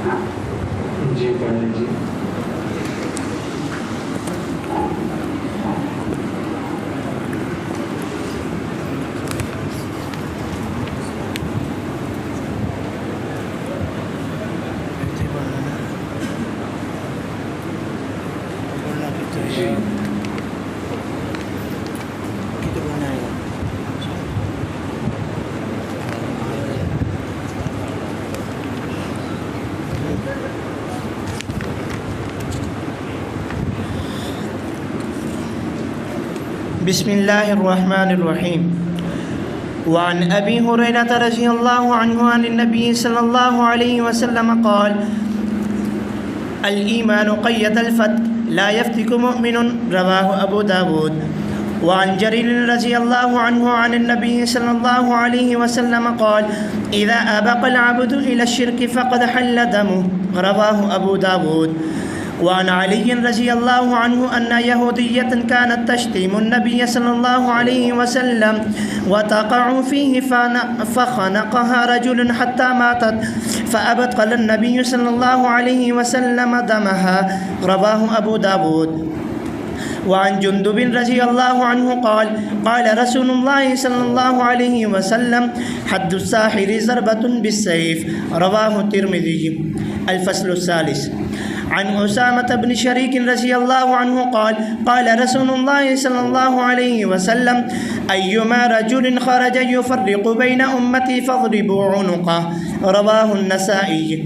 جی پڑھ لیجیے۔ بسم اللہ الرحمن الرحیم۔ وعن ابی ہریرہ رضی اللہ عنہ عن النبی صلی اللہ علیہ وسلم قال الایمان قید الفتح لا یفتک مؤمن رواہ ابو داود۔ وعن جرير رضي الله عنه عن النبي صلى الله عليه وسلم قال إذا أبق العبد إلى الشرك فقد حل دمه رواه أبو داود۔ وعن علي رضي الله عنه أن يهودية كانت تشتم النبي صلى الله عليه وسلم وتقع فيه فخنقها رجل حتى ماتت فأبطل النبي صلى الله عليه وسلم دمها رواه أبو داود۔ وعن جندب رضی اللہ عنہ قال رسول اللہ صلی اللہ علیہ وسلم حد الساحر ضربة بالسيف رواہ الترمذی۔ الفصل الثالث۔ عن أسامة بن شريك رضي الله عنه قال رسول الله صلى الله عليه وسلم أيما رجل خرج يفرق بين أمتي فاضربوا عنقه رواه النسائي۔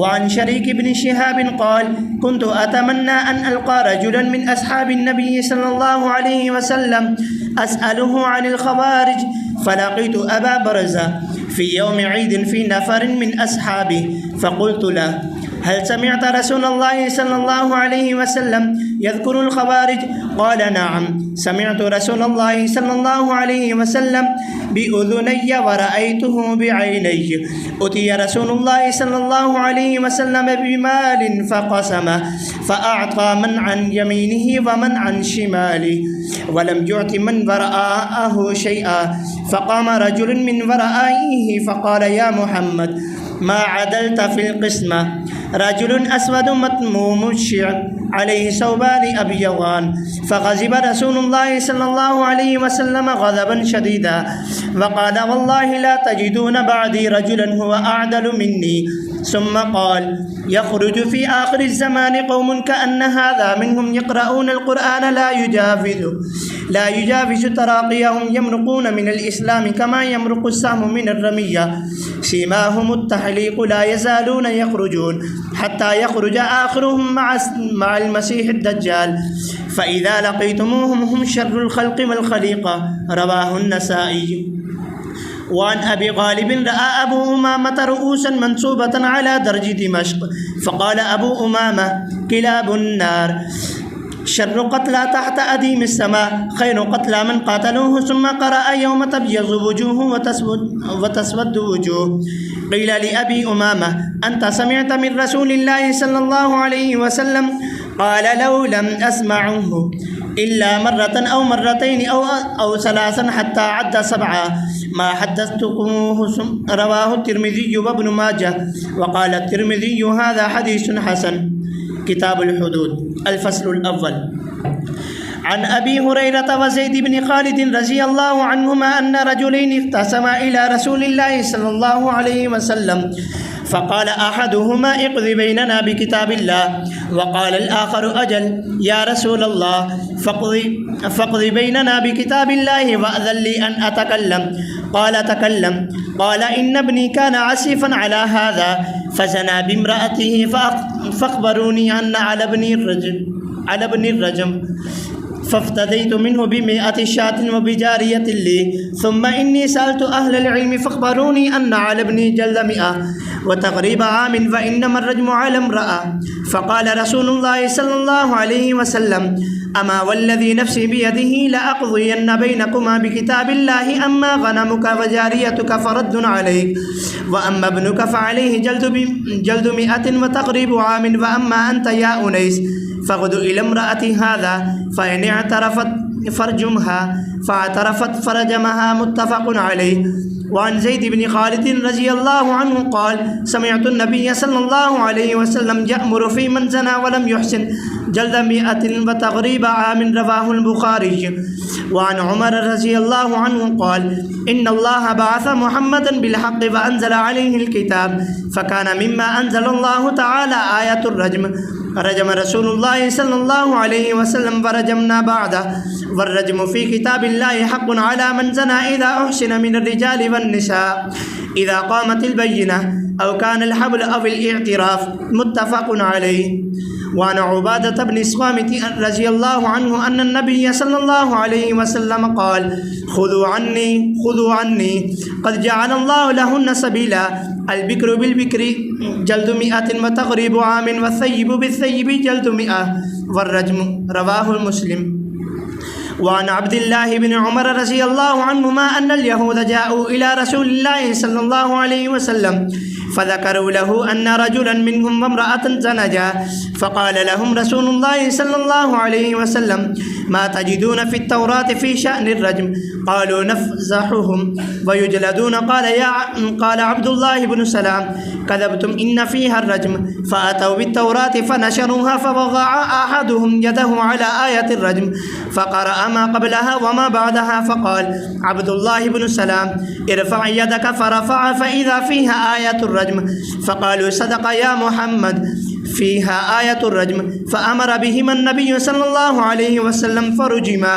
وعن شريك بن شهاب قال كنت أتمنى أن ألقى رجلا من أصحاب النبي صلى الله عليه وسلم أسأله عن الخوارج فلقيت أبا برزة في يوم عيد في نفر من أصحابه فقلت له هل سمعت رسول الله صلى الله عليه وسلم يذكر الخوارج؟ قال نعم سمعت رسول الله صلى الله عليه وسلم بأذني ورأيته بعيني أتي رسول الله صلى الله عليه وسلم بمال فقسمه فأعطى من عن يمينه ومن عن شماله ولم يعط من وراءه شيئا فقام رجل من ورائه فقال يا محمد ما عدلت في القسمة رجل أسود مطموم الشعر عليه ثوبان أبيضان فغضب رسول الله صلى الله عليه وسلم غضبا شديدا وقال والله لا تجدون بعدي رجلا هو أعدل مني ثم قال يخرج في آخر الزمان قوم كأن هذا منهم يقرؤون القرآن لا يجاوز تراقيهم يمرقون من الإسلام كما يمرق السهم من الرمية سيماهم التحليق لا يزالون يخرجون حتى يخرج آخرهم مع المسيح الدجال فإذا لقيتموهم هم شر الخلق والخليقة رواه النسائي۔ وعن أبي غالب رأى أبو أمامة رؤوسا منصوبة على درج دمشق فقال أبو أمامة كلاب النار شر قتلى تحت أديم السماء خير قتلى من قاتلوه ثم قرأ يوم تبيض وجوه وتسود وجوه۔ قيل لأبي أمامة أنت سمعت من رسول الله صلى الله عليه وسلم؟ قال لو لم أسمعه إلا مرة أو مرتين أو ثلاثا حتى عد سبعا ما حدثتكموه رواه الترمذي وابن ماجه وقال الترمذي هذا حديث حسن۔ کتاب الحدود۔ الفصل الأول۔ عن أبي هريرة وزيد بن خالد رضي الله عنهما أن رجلين اختصما إلى رسول الله صلى الله عليه وسلم فقال أحدهما اقض بيننا بكتاب الله وقال الآخر أجل يا رسول الله فاقض بيننا بكتاب الله وأذن لي أن أتكلم قال تكلم قال إن ابني كان عسيفا على هذا فزنى بامرأته فأخبروني أن على ابني الرجم فافتديت منه ب100 شاة وبجارية لي ثم إني سألت أهل العلم فاخبروني أن على ابني جلد 100 وتغريب عام وإنما الرجم على امرأة فقال رسول الله صلى الله عليه وسلم أما والذي نفسي بيده لأقضين بينكما بكتاب الله أما غنمك وجاريتك فرد عليك وأما ابنك فعليه جلد 100 وتغريب عام وأما أنت يا أنيس فغد إلى امرأة هذا فإن اعترفت فرجمها فاعترفت فرجمها متفق عليه۔ وعن زید بن خالد رضی اللہ عنہ قال سمعت النبی صلی اللہ علیہ وسلم یأمر فی من زنا ولم يحسن جلد 100 وتغریب عام رواہ البخاری. وعن عمر رضی اللہ عنہ قال ان اللہ بعث محمدا بالحق وانزل علیہ الكتاب فكان مما انزل اللہ تعالی آیت الرجم رجم رسول اللہ صلی اللہ علیہ وسلم ورجمنا بعده والرجم فی کتاب اللہ حق على من زنا اذا احسن من الرجال والنساء اذا قامت البینہ او كان الحبل او الاعتراف متفق علیہ. وعن عبادة بن الصامت رضی اللہ عنہ ان النبی صلی اللہ علیہ وسلم قال خذوا عني قد جعل اللہ لهن سبیلا البکر بالبکر جلد 100 وتغریب عام والثیب بالثیب جلد 100 والرجم رواہ مسلم. وعن عبد الله بن عمر رضی اللہ عنہما ان اليهود جاءوا الى رسول الله صلی اللہ علیہ وسلم فذكروا له أن رجلا منهم وامرأة زنجا فقال لهم رسول الله صلى الله عليه وسلم ما تجدون في التوراة في شأن الرجم قالوا نفزحهم ويجلدون قال عبد الله بن سلام كذبتم إن فيها الرجم فأتوا بالتوراة فنشروها فوضع أحدهم يده على آية الرجم فقرأ ما قبلها وما بعدها فقال عبد الله بن سلام ارفع يدك فرفع فإذا فيها آية الرجم فقالوا صدق يا محمد فيها آية الرجم فأمر بهما النبي صلى الله عليه وسلم فرجما.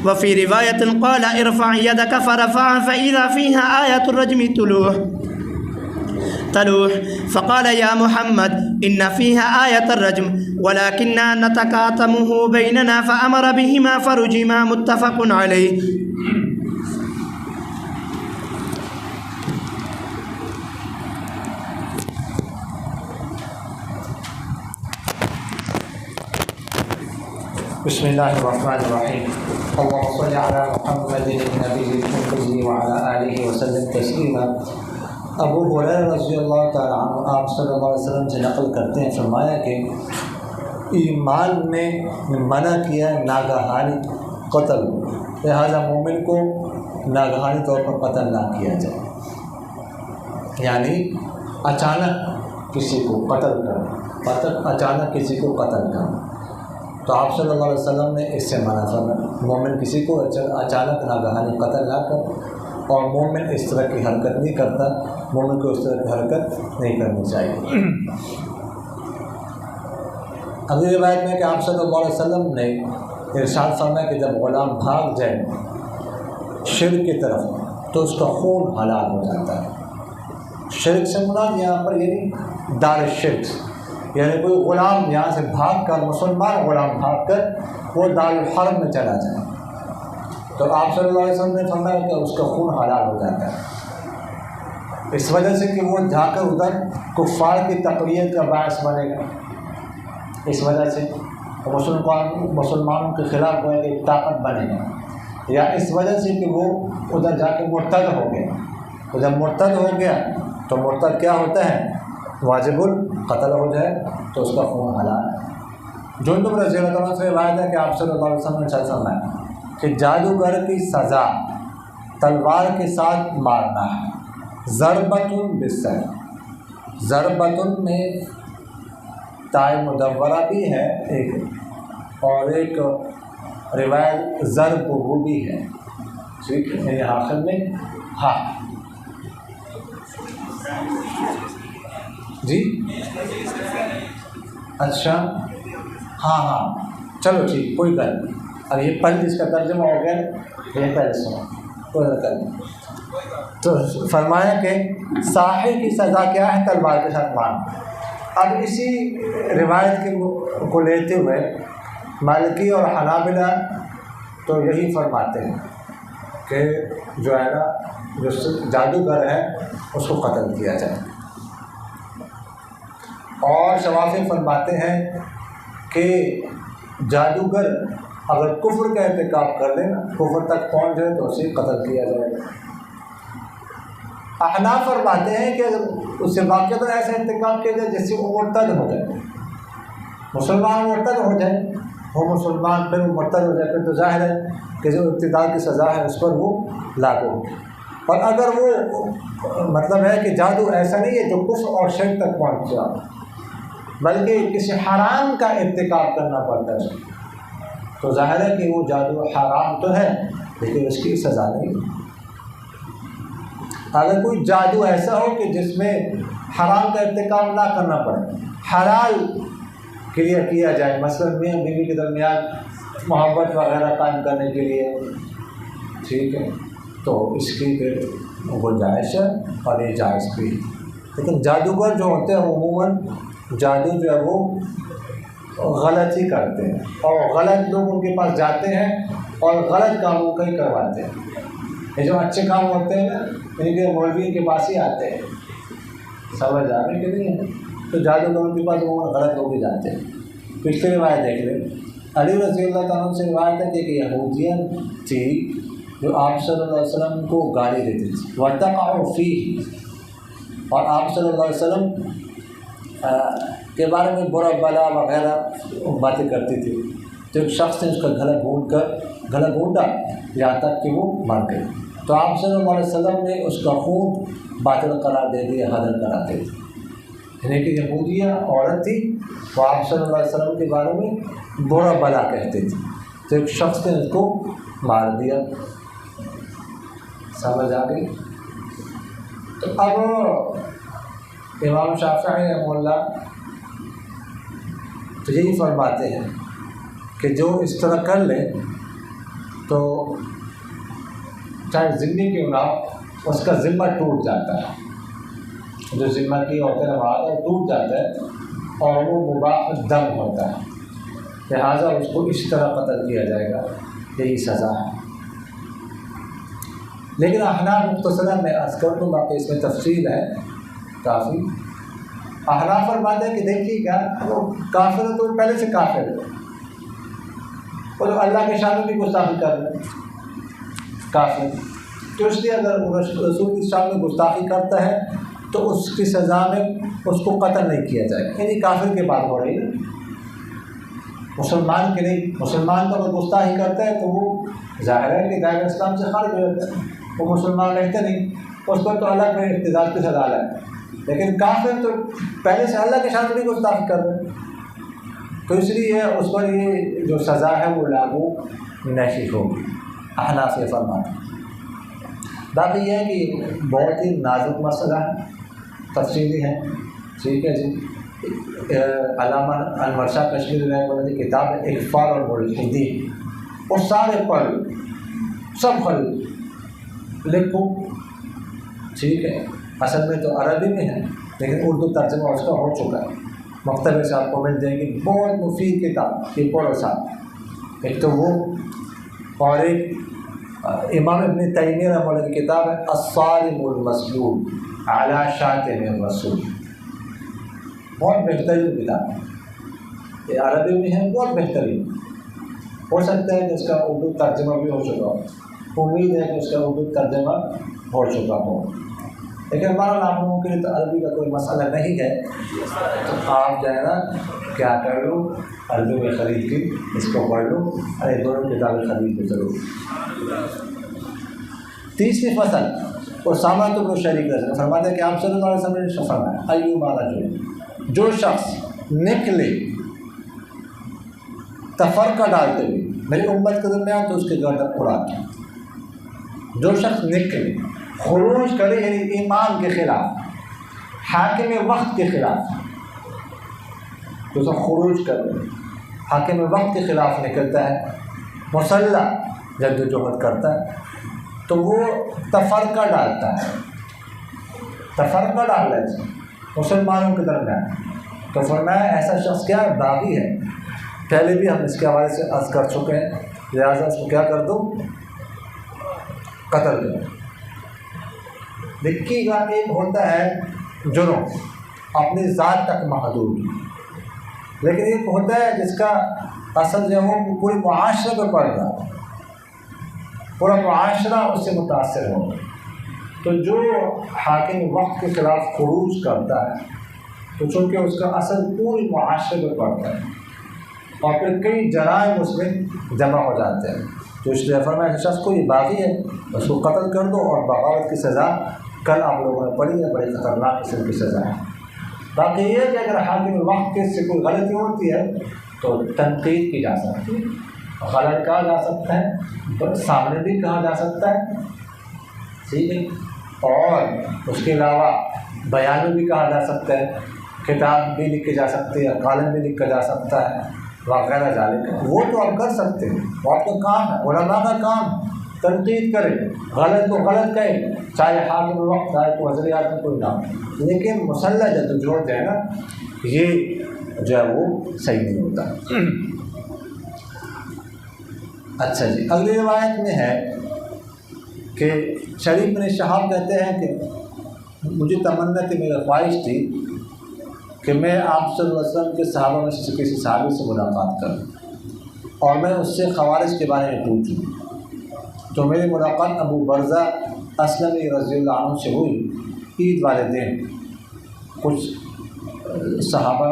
وفي رواية قال ارفع يدك فرفع فإذا فيها آية الرجم تلوح فقال يا محمد إن فيها آية الرجم ولكننا نتكاتمه بيننا فأمر بهما فرجما متفق عليه. بسم اللہ الرحمن الرحیم. اللهم صل علی محمد النبی الأمي وعلى آلہ وسلم تسلیما. ابو ہریرہ رضی اللہ تعالیٰ عنہ آپ صلی اللہ علیہ وسلم سے نقل کرتے ہیں، فرمایا کہ ایمان نے منع کیا ناگہانی قتل، لہذا مومن کو ناگہانی طور پر قتل نہ کیا جائے، یعنی اچانک کسی کو قتل کرنا، اچانک کسی کو قتل کرنا. تو آپ صلی اللہ علیہ وسلم نے اس سے منع فرمایا. مومن کسی کو اچانک ناگہانی قتل نہ کر، اور مومن اس طرح کی حرکت نہیں کرتا، مومن کو اس طرح کی حرکت نہیں کرنی چاہیے. اگلی روایت میں کہ آپ صلی اللہ علیہ وسلم نے ارشاد فرمایا کہ جب غلام بھاگ جائے شرک کی طرف تو اس کا خون حلال ہو جاتا ہے. شرک سے مراد یہاں پر یعنی دار شرک، یعنی کوئی غلام یہاں سے بھاگ کر، مسلمان غلام بھاگ کر وہ دار الحرم میں چلا جائے تو آپ صلی اللہ علیہ وسلم نے فرمایا کہ اس کا خون حلال ہو جاتا ہے، اس وجہ سے کہ وہ جا کر ادھر کفار کی تقویت کا باعث بنے گا، اس وجہ سے مسلمانوں کے خلاف وہ ایک طاقت بنے گا، یا اس وجہ سے کہ وہ ادھر جا کے مرتد ہو گیا. تو جب مرتد ہو گیا تو مرتد کیا ہوتا ہے؟ واجب القتل ہو جائے تو اس کا خون حلال ہے. جندب رضی اللہ عنہ سے روایت ہے کہ آپ صلی اللہ علیہ وسلم نے فرمایا کہ جادوگر کی سزا تلوار کے ساتھ مارنا ہے. ضربۃ بالسیف، ضربۃ میں تائے مدورہ بھی ہے ایک، اور ایک روایت ضرب وہ بھی ہے، ٹھیک ہے، یعنی آخر میں ہاں جی اچھا ہاں چلو ٹھیک، کوئی بات نہیں. اب یہ پہلے اس کا ترجمہ ہو گیا، یہ پہلے سنا کوئی کر لیں. تو فرمایا کہ ساحر کی سزا کیا ہے؟ تلوار کے ساتھ مارنا. اب اسی روایت کو لیتے ہوئے مالکی اور حنابلہ تو یہی فرماتے ہیں کہ جو ہے نا جو جادوگر ہے اس کو قتل کیا جائے، اور شوافی فرماتے ہیں کہ جادوگر اگر کفر کا ارتکاب کر لے نا، کفر تک پہنچ جائے تو اسے قتل کیا جائے گا. احناف فرماتے ہیں کہ اگر اس سے واقعہ ایسا ارتکاب کیا جائے جس سے وہ مرتد ہو جائے، مسلمان مرتد ہو جائے، وہ مسلمان پھر وہ مرتد ہو جائے، پھر تو ظاہر ہے کہ جو ابتداء کی سزا ہے اس پر وہ لاگو ہو. اور اگر وہ مطلب ہے کہ جادو ایسا نہیں ہے جو کفر اور شرک تک پہنچا، بلکہ کسی حرام کا ارتکاب کرنا پڑتا ہے، تو ظاہر ہے کہ وہ جادو حرام تو ہے لیکن اس کی سزا نہیں۔ اگر کوئی جادو ایسا ہو کہ جس میں حرام کا ارتکاب نہ کرنا پڑے، حلال کلیئر کیا جائے، مثلا میاں بیوی کے درمیان محبت وغیرہ قائم کرنے کے لیے، ٹھیک ہے، تو اس کی پھر گنجائش ہے اور یہ جائز بھی۔ لیکن جادوگر جو ہوتے ہیں عموماً جادو جو ہے وہ غلط ہی کرتے ہیں، اور غلط لوگ ان کے پاس جاتے ہیں اور غلط کاموں کا ہی کرواتے ہیں۔ یہ جو اچھے کام ہوتے ہیں نا، ان کے مولوی کے پاس ہی آتے ہیں، سمجھ آنے کے لیے، تو جادوگروں کے پاس وہ غلط لوگ ہی جاتے ہیں۔ پچھلی روایت دیکھ لیں، علی رضی اللہ تعالیٰ سے روایت ہے کہ ایک یہودیہ تھی جو آپ صلی اللہ علیہ وسلم کو گالی دیتی تھی، وَتَقَعُ فِيهِ، اور آپ صلی اللہ علیہ وسلم کے بارے میں برا بلا وغیرہ باتیں کرتی تھی، تو ایک شخص نے اس کا گلا گھونٹا یہاں تک کہ وہ مر گئی، تو آپ صلی اللہ علیہ وسلم نے اس کا خون باطل قرار دے دیا، حاضر قرار دے دیا۔ یعنی کہ یہودیہ عورت تھی، وہ آپ صلی اللہ علیہ وسلم کے بارے میں برا بلا کہتے تھے، تو ایک شخص نے اس کو مار دیا۔ سمجھ آ گئی؟ تو اب امام شافعی رحمہ اللہ تو یہی فرماتے ہیں کہ جو اس طرح کر لے تو چاہے ذمہ کیوں نہ ہو، اس کا ذمہ ٹوٹ جاتا ہے، جو ذمہ کی ہوتا ہے وہ ٹوٹ جاتا ہے اور وہ مباح دم ہوتا ہے، لہٰذا اس کو اس طرح قتل کیا جائے گا، یہی سزا ہے۔ لیکن احناف مختصراً میں عرض کر دوں، باقی اس میں تفصیل ہے کافی۔ احناف فرماتے ہیں کہ دیکھیے گا وہ کافر ہے تو پہلے سے کافر ہے، اور جو اللہ کے شان کی گستاخی کر رہے ہیں کافر، تو اس لیے اگر رسول کی شان میں گستاخی کرتا ہے تو اس کی سزا میں اس کو قتل نہیں کیا جائے گا، یعنی کافر کے بات ہو رہی ہے، مسلمان کے نہیں۔ مسلمان تو اگر گستاخی کرتا ہے تو وہ ظاہر ہے کہ دائرہ اسلام سے خارج ہو جاتا ہے، وہ مسلمان رہتے نہیں، اس پر تو اللہ کے اقتدار کی سزا ہے۔ لیکن کافر تو پہلے سے اللہ کے شان میں گستاخی کر رہے ہیں، تو اس لیے اس پر یہ جو سزا ہے وہ لاگو نہیں ہوگی، احناف سے فرماتے ہیں۔ باقی یہ ہے کہ بہت ہی نازک مسئلہ ہے، تفصیلی ہے، ٹھیک ہے جی۔ علامہ انور شاہ کشمیری رحمہ اللہ کی کتاب ہے اخفال الملحدین، وہ سارے پڑھ سب خرید لکھو، ٹھیک ہے۔ اصل میں تو عربی میں ہے لیکن اردو ترجمہ اس کا ہو چکا ہے، مکتبے سے آپ کو مل جائے گی، بہت مفید کتاب، یہ پڑھو صاحب۔ ایک تو وہ، اور ایک امام ابن تیمیہ رحمہ اللہ کی کتاب ہے الصارم المسلول علی شاتم الرسول، بہت بہترین کتاب ہے، یہ عربی میں ہے، بہت بہترین، ہو سکتا ہے کہ اس کا اردو ترجمہ بھی ہو چکا ہو، امید ہے کہ اس کا اردو ترجمہ ہو چکا ہو، لیکن ہمارا آپ لوگوں کے لیے تو عربی کا کوئی مسئلہ نہیں ہے، تو آپ جو ہے نا کیا کر لو، عربی میں خرید کے اس کو پڑھ لو، ارے دونوں کتابیں خرید کے ضرور۔ تیسری فصل اسامہ بن شریک رضی اللہ فرماتے ہیں کہ آپ صلی اللہ علیہ وسلم نے فرمایا ایوما رجل، جو شخص نکلے تفرقہ ڈالتے ہوئے میری امت کے درمیان تو اس کے گردن اڑا کے، جو شخص نکلے خروج کرے یعنی ایمان کے خلاف، حاکم وقت کے خلاف، جو سب خروج کرے حاکم وقت کے خلاف نکلتا ہے، مسلح جدوجہد کرتا ہے، تو وہ تفرقہ ڈالتا ہے، تفرقہ ڈال رہا ہے مسلمانوں کے درمیان، تو فرمایا ایسا شخص کیا ہے، باغی ہے۔ پہلے بھی ہم اس کے حوالے سے عرض کر چکے ہیں، لہٰذا اس کو کیا کر دو، قتل کرو۔ دیکھیے گا ایک ہوتا ہے جرم اپنی ذات تک محدود، لیکن ایک ہوتا ہے جس کا اثر جو ہے وہ پورے معاشرے پر پڑ رہا ہے، پورا معاشرہ اس سے متاثر ہو۔ تو جو حاکم وقت کے خلاف خروج کرتا ہے تو چونکہ اس کا اثر پورے معاشرے پر پڑتا ہے اور پھر کئی جرائم اس میں جمع ہو جاتے ہیں، تو اس لیے فرمایا کہ شخص کو یہ باغی ہے اس کو قتل کر دو، اور بغاوت کی سزا کل آپ لوگوں نے پڑھی ہے، بڑی خطرناک قسم کی سزا ہے۔ باقی یہ ہے کہ اگر حاکم وقت کے سے کوئی غلطی ہوتی ہے تو تنقید کی جا سکتی ہے، غلط کہا جا سکتا ہے، سامنے بھی کہا جا سکتا ہے، ٹھیک ہے، اور اس کے علاوہ بیان میں بھی کہا جا سکتا ہے، کتاب بھی لکھ کے جا سکتی ہے، کالم بھی لکھا جا سکتا ہے وغیرہ ذالک، وہ تو آپ کر سکتے ہیں، وہ آپ کا کام ہے، علماء کا کام تنقید کرے، غلط کو غلط کہے، چاہے حاکم وقت چاہے تو وزیر اعظم کوئی نام، لیکن مسلح جدوجہد جو ہے نا یہ جو ہے وہ صحیح نہیں ہوتا۔ اچھا جی، اگلی روایت میں ہے کہ شریف بن شہاب کہتے ہیں کہ مجھے تمنا تھی، میری خواہش تھی کہ میں آپ صلی اللہ علیہ وسلم کے صحابہ میں سے کسی صحابی سے ملاقات کروں اور میں اس سے خوارج کے بارے میں پوچھوں۔ تو میری ملاقات ابو برزہ اسلمی رضی اللہ عنہ سے ہوئی عید والے دن کچھ صحابہ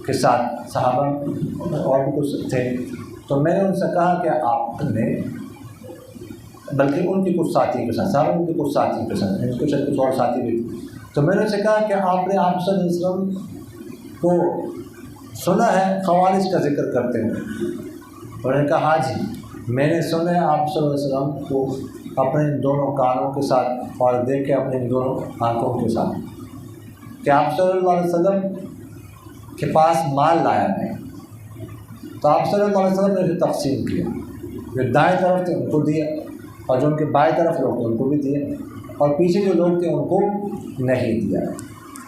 کے ساتھ، صحابہ اور بھی کچھ تھے، تو میں نے ان سے کہا کہ آپ نے، بلکہ ان کے کچھ ساتھی کے ساتھ، صحابہ ان کے کچھ ساتھی کے ساتھ، ان کے کچھ اور ساتھی بھی تھے، تو میں نے ان سے کہا کہ آپ نے آپ صلی اللہ علیہ وسلم کو سنا ہے خوارج کا ذکر کرتے ہیں؟ انہوں نے کہا ہاں جی، میں نے سنا ہے آپ صلی اللہ علیہ وسلم کو اپنے دونوں کانوں کے ساتھ اور دیکھے اپنے دونوں آنکھوں کے ساتھ کہ آپ صلی اللہ علیہ وسلم کے پاس مال لایا ہے، تو آپ صلی اللہ علیہ وسلم نے اسے تقسیم کیا، جو دائیں طرف تھے ان کو دیا، اور جو ان کے بائیں طرف لوگ تھے ان کو بھی دیے، اور پیچھے جو لوگ تھے ان کو نہیں دیا۔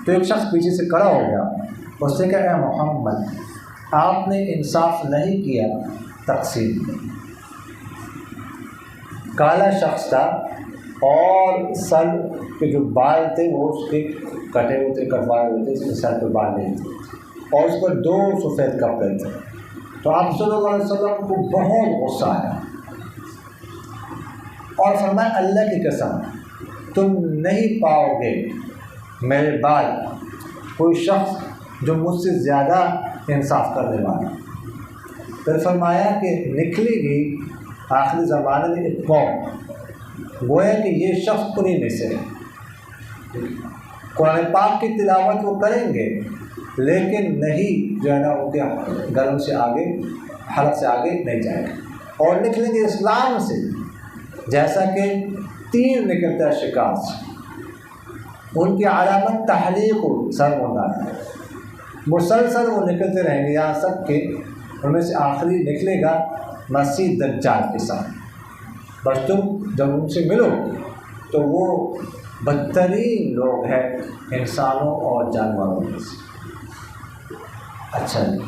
تو ایک شخص پیچھے سے کھڑا ہو گیا، اس نے کہا اے محمد آپ نے انصاف نہیں کیا تقسیم میں۔ کالا شخص تھا اور سر کے جو بال تھے وہ اس کے کٹے ہوئے تھے، کٹوائے ہوئے تھے، اس کے سر پہ بال نہیں تھے، اور اس پر 2 سفید کپڑے تھے۔ تو آپ صلی اللہ علیہ وسلم کو بہت غصہ آیا اور فرمایا اللہ کی قسم تم نہیں پاؤ گے میرے بعد کوئی شخص جو مجھ سے زیادہ انصاف کرنے والا۔ پھر فرمایا کہ نکلے گی آخری زمانے میں ایک قوم، گویا کہ یہ شخص انہیں میں سے قرآن پاک کی تلاوت وہ کریں گے لیکن نہیں جو ہے نا ان کے گرم سے آگے، حلق سے آگے نہیں جائیں گے، اور نکلیں گے اسلام سے جیسا کہ تیر نکلتا ہے شکار سے۔ ان کی علامت تحلیق سر ہونا ہے، مسلسل وہ نکلتے رہیں گے یہاں تک کہ ان میں سے آخری نکلے گا مسیح دجال کے ساتھ۔ بس تم جب ان سے ملو تو وہ بدترین لوگ ہیں انسانوں اور جانوروں میں سے۔ اچھا جی،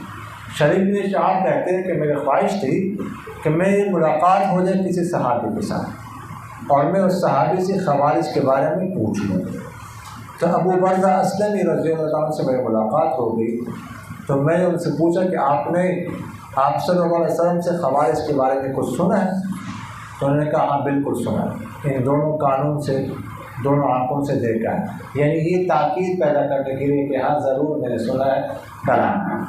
شریف بن شہاب کہتے ہیں کہ میری خواہش تھی کہ میری ملاقات ہو جائے کسی صحابی کے ساتھ اور میں اس صحابی سے خوارج کے بارے میں پوچھ لوں۔ تو ابو برزہ اسلمی رضی اللہ عنہ سے میری ملاقات ہو گئی، تو میں نے ان سے پوچھا کہ آپ نے آپ صلی اللہ علیہ وسلم سے خوارج کے بارے میں کچھ سنا ہے؟ تو انہوں نے کہا ہاں بالکل سنا ہے، ان دونوں کانوں سے، دونوں آنکھوں سے دیکھا ہے، یعنی یہ تاکید پیدا کرنے کے لیے کہ ہاں ضرور میں نے سنا ہے کلام۔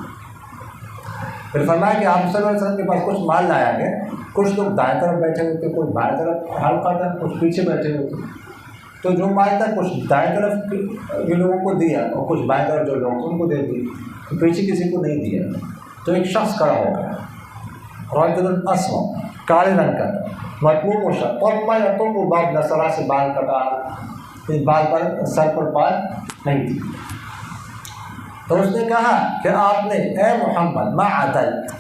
پھر فرمایا کہ آپ صلی اللہ علیہ وسلم کے پاس کچھ مال لایا گیا، کچھ لوگ دائیں طرف بیٹھے ہوئے تھے، کچھ بائیں طرف حلقہ تھا، کچھ پیچھے بیٹھے ہوئے تھے، تو جو مال تھا کچھ دائیں طرف کے لوگوں کو دیا اور کچھ بائیں طرف جو لوگ ان کو دے دی، تو پیچھے کسی کو نہیں دیا۔ تو ایک شخص کھڑا ہو گیا، رجل اسود، کالے رنگ کا، مطموم و شق، اور میں تم وہ بات نسرا سے بال کٹا، اس بال پر سر پر بال نہیں تھی۔ تو اس نے کہا کہ آپ نے اے محمد ما عدلت،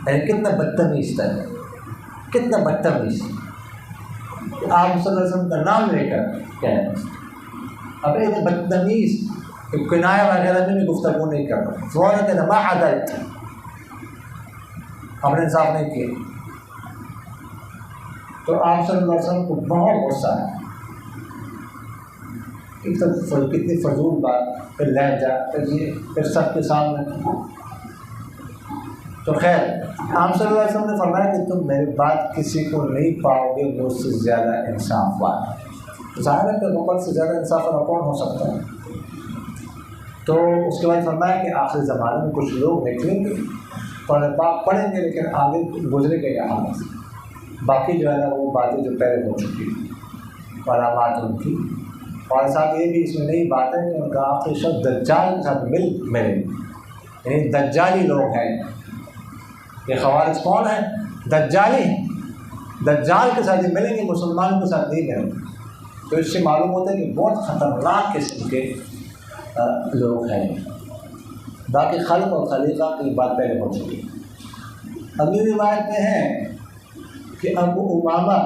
یعنی کتنا بدتمیز تھا، کتنا بدتمیز، آپ صلی اللہ علیہ وسلم کا نام لے کر کہہ، اب ایک بدتمیز کنایہ وغیرہ میں گفتگو نہیں کر رہا، فوراً کہنا ما عدلت، آپ نے انصاف نہیں کیا۔ تو آپ صلی اللہ علیہ وسلم کو بہت غصہ ہے، کتنی فضول بات، پھر لہجہ، پھر سب کے سامنے۔ تو خیر آپ صلی اللہ علیہ وسلم نے فرمایا کہ تم میری بات کسی کو نہیں پاؤ گے مجھ سے زیادہ انصاف والا۔ ظاہر ہے کہ غفر سے زیادہ انصاف والا کون ہو سکتا ہے؟ تو اس کے بعد فرمایا کہ آخری زمانے میں کچھ لوگ نکلیں گے، قرآن پاک پڑھیں گے لیکن آگے گزرے گا یہ حالت، باقی جو ہے نا وہ باتیں جو پہلے ہو چکی علامات ان کی، اور ساتھ یہ بھی اس میں نئی بات ہے کہ ان کا آخری شخص دجال کے ساتھ ملے، یعنی دجالی لوگ ہیں۔ یہ خوارج کون ہیں؟ دجالی ہیں، دجال کے ساتھ ہی ملیں گے، مسلمانوں کے ساتھ نہیں ملیں گے۔ تو اس سے معلوم ہوتا ہے کہ بہت خطرناک قسم کے لوگ ہیں۔ باقی خلق اور خلیقہ کی بات پہلے ہو چکی۔ اگلی روایت میں ہے کہ ابو امامہ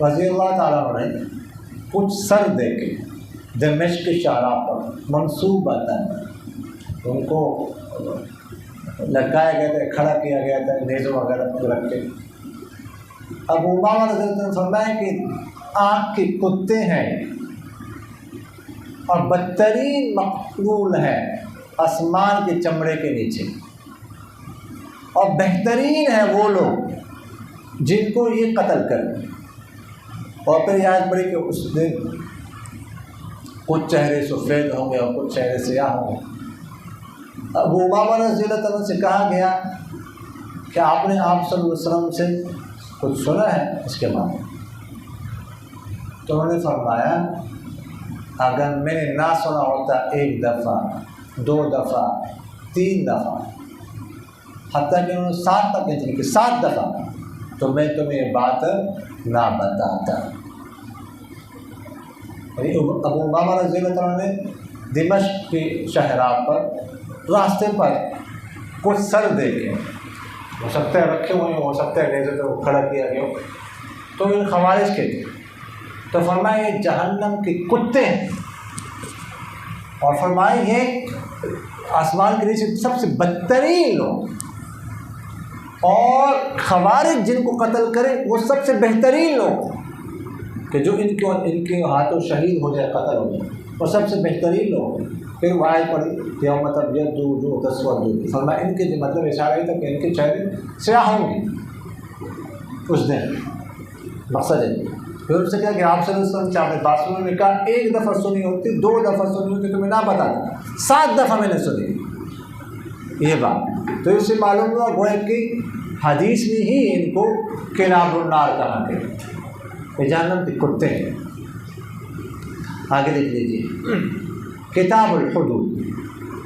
رضی اللہ تعالیٰ عنہ نے کچھ سر دے کے دمشق کے شاہراہ پر منصوبۃً ان کو لٹکایا گیا تھا، کھڑا کیا گیا تھا نیزوں وغیرہ رکھ کے۔ ابو امامہ رضی اللہ عنہ فرمایا کہ آنکھ کے کتے ہیں اور بدترین مقتول ہیں آسمان کے چمڑے کے نیچے، اور بہترین ہے وہ لوگ جن کو یہ قتل کریں۔ اور پھر یاد پڑی کہ اس دن کچھ چہرے سفید ہوں گے اور کچھ چہرے سیاہ ہوں گے۔ ابو امامہ رضی اللہ عنہ سے کہا گیا کہ آپ نے آپ صلی اللہ علیہ وسلم سے کچھ سنا ہے اس کے بارے میں؟ تو انہوں نے فرمایا اگر میں نے نہ سنا ہوتا 1 دفعہ 2 دفعہ 3 دفعہ، حتیٰ کہ انہوں نے 7 تک نہیں کہ 7 دفعہ، تو میں تمہیں یہ بات نہ بتاتا۔ یعنی ابو امامہ رضی اللہ عنہ نے دمشق کے شہراہ پر راستے پر کچھ سر دے کے، ہو سکتا ہے رکھے ہوئے ہو سکتا ہے نیزے کو کھڑا کیا گیا ہو، تو ان خوارج کے تھے، تو فرمایا یہ جہنم کے کتے ہیں، اور فرمایا یہ آسمان کے نیچے سب سے بدترین لوگ، اور خوارج جن کو قتل کرے وہ سب سے بہترین لوگ کہ جو ان کے ہاتھوں شہید ہو جائے، قتل ہو جائے، وہ سب سے بہترین لوگ۔ پھر وہ آیت پڑھی یوم تبیض وجوہ وتسود وجوہ، فرمایا ان کے مطلب اشارہ یہ تھا کہ ان کے چہرے سیاہ ہوں گے اس دن، مقصد ہے۔ پھر ان سے کہا کہ آپ صلی اللہ علیہ وسلم سے آپ نے بات سنی، نے کہا 1 دفعہ سنی ہوتی 2 دفعہ سنی ہوتی تو میں نہ بتاتا، 7 دفعہ میں نے سنی یہ بات۔ تو اس سے معلوم ہوا گویا کہ حدیث میں ہی ان کو کلاب النار کہا گیا، یہ جہنم کے کتے ہیں۔ آگے دیکھ لیجیے کتاب الحدود۔